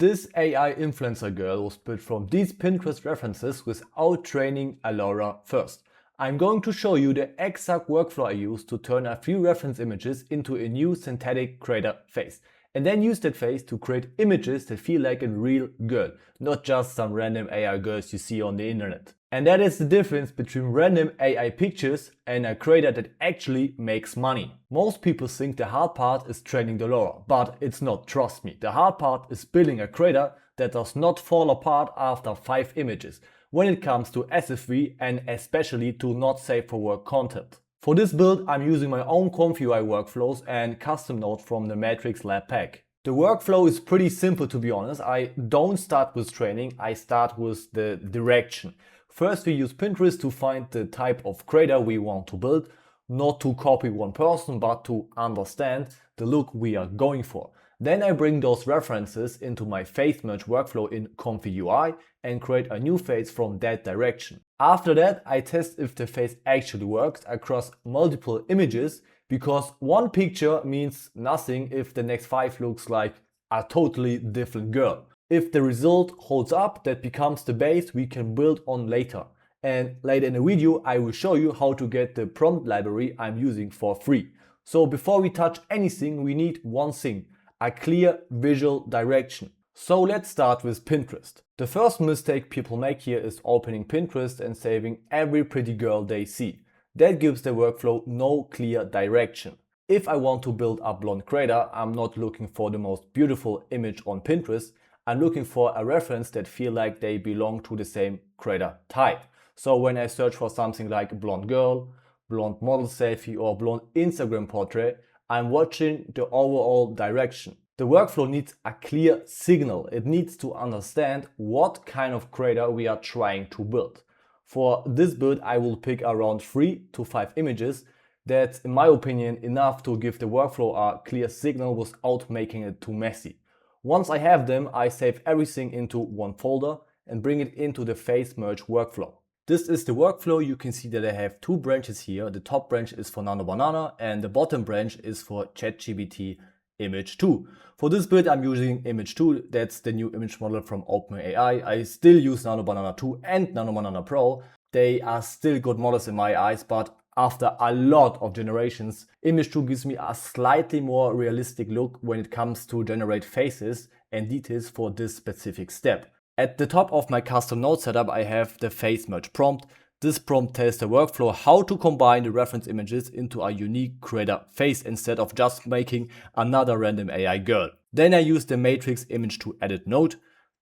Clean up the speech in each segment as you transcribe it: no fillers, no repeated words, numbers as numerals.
This AI influencer girl was built from these Pinterest references without training a LoRA first. I'm going to show you the exact workflow I use to turn a few reference images into a new synthetic creator face, and then use that face to create images that feel like a real girl, not just some random AI girls you see on the internet. And that is the difference between random AI pictures and a creator that actually makes money. Most people think the hard part is training the LoRA, but it's not, trust me. The hard part is building a creator that does not fall apart after 5 images when it comes to SFV and especially to not safe for work content. For this build, I'm using my own ComfyUI workflows and custom node from the Matrix Lab pack. The workflow is pretty simple, to be honest. I don't start with training, I start with the direction. First, we use Pinterest to find the type of creator we want to build, not to copy one person, but to understand the look we are going for. Then I bring those references into my face merge workflow in ComfyUI and create a new face from that direction. After that, I test if the face actually works across multiple images, because one picture means nothing if the next 5 looks like a totally different girl. If the result holds up, that becomes the base we can build on later. And later in the video, I will show you how to get the prompt library I'm using for free. So before we touch anything, we need one thing: a clear visual direction. So let's start with Pinterest. The first mistake people make here is opening Pinterest and saving every pretty girl they see. That gives the workflow no clear direction. If I want to build a blonde creator, I'm not looking for the most beautiful image on Pinterest. I'm looking for a reference that feel like they belong to the same creator type. So when I search for something like blonde girl, blonde model selfie or blonde Instagram portrait, I'm watching the overall direction. The workflow needs a clear signal. It needs to understand what kind of creator we are trying to build. For this build, I will pick around 3 to 5 images. That's, in my opinion, enough to give the workflow a clear signal without making it too messy. Once I have them, I save everything into one folder and bring it into the face merge workflow. This is the workflow. You can see that I have 2 branches here. The top branch is for NanoBanana and the bottom branch is for ChatGPT Image 2. For this build, I'm using Image 2. That's the new image model from OpenAI. I still use NanoBanana 2 and NanoBanana Pro. They are still good models in my eyes, but after a lot of generations, Image 2 gives me a slightly more realistic look when it comes to generate faces and details for this specific step. At the top of my custom node setup, I have the face merge prompt. This prompt tells the workflow how to combine the reference images into a unique creator face instead of just making another random AI girl. Then I use the Matrix Image to edit node.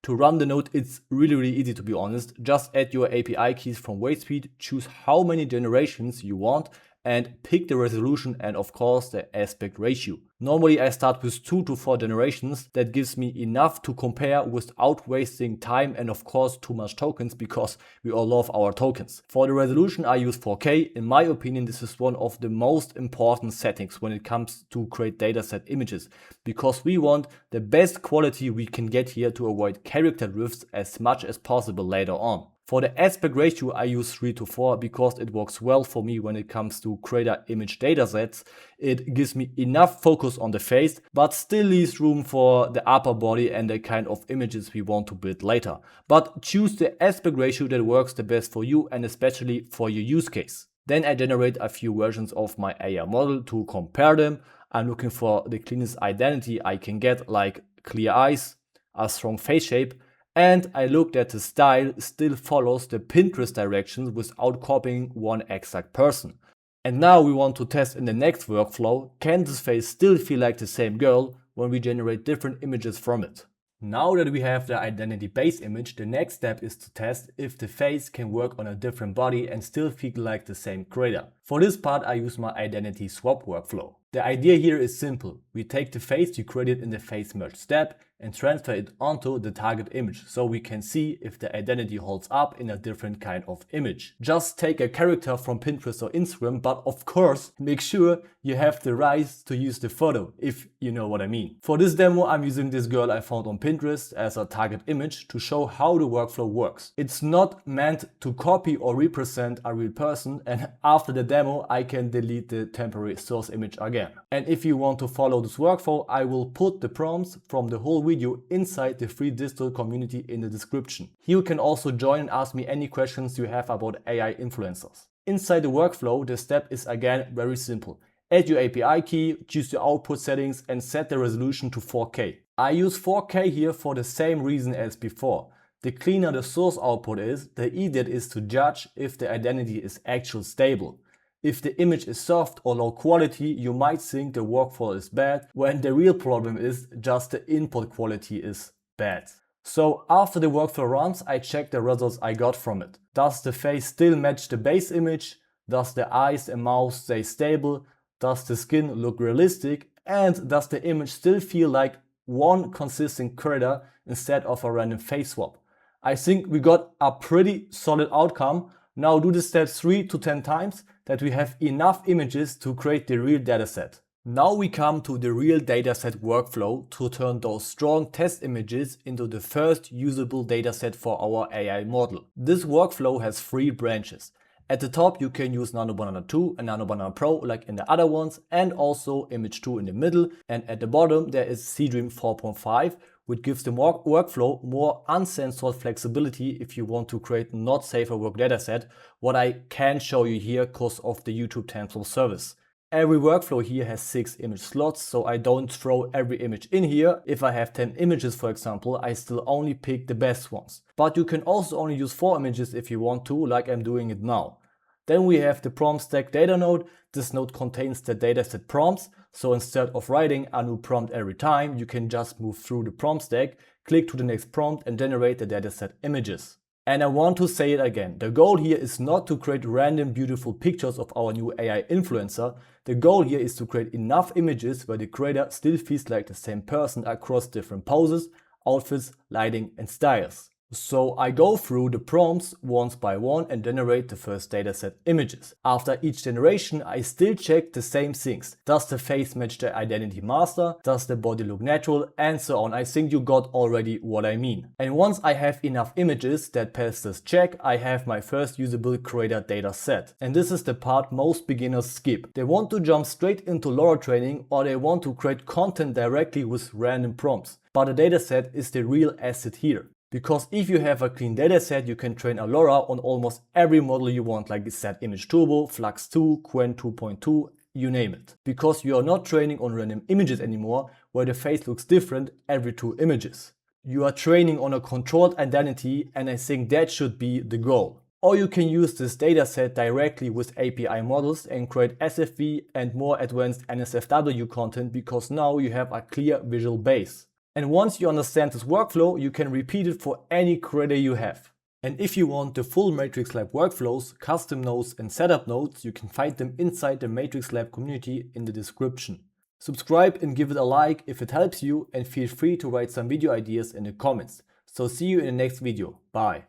To run the node, it's really easy, to be honest. Just add your API keys from WaitSpeed, choose how many generations you want, and pick the resolution and of course the aspect ratio. Normally I start with 2 to 4 generations. That gives me enough to compare without wasting time and of course too much tokens, because we all love our tokens. For the resolution I use 4K. In my opinion, this is one of the most important settings when it comes to create dataset images, because we want the best quality we can get here to avoid character drifts as much as possible later on. For the aspect ratio, I use 3 to 4 because it works well for me when it comes to creator image datasets. It gives me enough focus on the face, but still leaves room for the upper body and the kind of images we want to build later. But choose the aspect ratio that works the best for you and especially for your use case. Then I generate a few versions of my AI model to compare them. I'm looking for the cleanest identity I can get, like clear eyes, a strong face shape, and I looked at the style still follows the Pinterest directions without copying one exact person. And now we want to test in the next workflow, can this face still feel like the same girl when we generate different images from it? Now that we have the identity base image, the next step is to test if the face can work on a different body and still feel like the same creator. For this part, I use my identity swap workflow. The idea here is simple. We take the face we created in the face merge step and transfer it onto the target image so we can see if the identity holds up in a different kind of image. Just take a character from Pinterest or Instagram, but of course make sure you have the rights to use the photo, if you know what I mean. For this demo, I'm using this girl I found on Pinterest as a target image to show how the workflow works. It's not meant to copy or represent a real person, and after the demo I can delete the temporary source image again. And if you want to follow this workflow, I will put the prompts from the whole video video inside the free digital community in the description. Here you can also join and ask me any questions you have about AI influencers. Inside the workflow, the step is again very simple. Add your API key, choose your output settings and set the resolution to 4K. I use 4K here for the same reason as before. The cleaner the source output is, the easier it is to judge if the identity is actually stable. If the image is soft or low quality, you might think the workflow is bad, when the real problem is just the input quality is bad. So after the workflow runs, I check the results I got from it. Does the face still match the base image? Does the eyes and mouth stay stable? Does the skin look realistic? And does the image still feel like one consistent character instead of a random face swap? I think we got a pretty solid outcome. Now do the steps 3 to 10 times that we have enough images to create the real dataset. Now we come to the real dataset workflow to turn those strong test images into the first usable dataset for our AI model. This workflow has 3 branches. At the top you can use Nano Banana 2 and Nano Banana Pro like in the other ones, and also Image 2 in the middle, and at the bottom there is Seedream 4.5, which gives the workflow more uncensored flexibility if you want to create not safe for work dataset, what I can show you here because of the YouTube TensorFlow service. Every workflow here has 6 image slots, so I don't throw every image in here. If I have 10 images for example, I still only pick the best ones. But you can also only use 4 images if you want to, like I'm doing it now. Then we have the prompt stack data node. This node contains the dataset prompts, so instead of writing a new prompt every time, you can just move through the prompt stack, click to the next prompt and generate the dataset images. And I want to say it again, the goal here is not to create random beautiful pictures of our new AI influencer. The goal here is to create enough images where the creator still feels like the same person across different poses, outfits, lighting and styles. So I go through the prompts once by one and generate the first dataset images. After each generation I still check the same things. Does the face match the identity master? Does the body look natural? And so on. I think you got already what I mean. And once I have enough images that pass this check, I have my first usable creator data set. And this is the part most beginners skip. They want to jump straight into LoRA training, or they want to create content directly with random prompts. But the dataset is the real asset here. Because if you have a clean dataset, you can train a LoRA on almost every model you want, like Set Image Turbo, Flux 2, Qwen 2.2, you name it. Because you are not training on random images anymore, where the face looks different every 2 images. You are training on a controlled identity, and I think that should be the goal. Or you can use this dataset directly with API models and create SFV and more advanced NSFW content, because now you have a clear visual base. And once you understand this workflow, you can repeat it for any creator you have. And if you want the full Matrix Lab workflows, custom nodes and setup nodes, you can find them inside the Matrix Lab community in the description. Subscribe and give it a like if it helps you, and feel free to write some video ideas in the comments. So see you in the next video. Bye.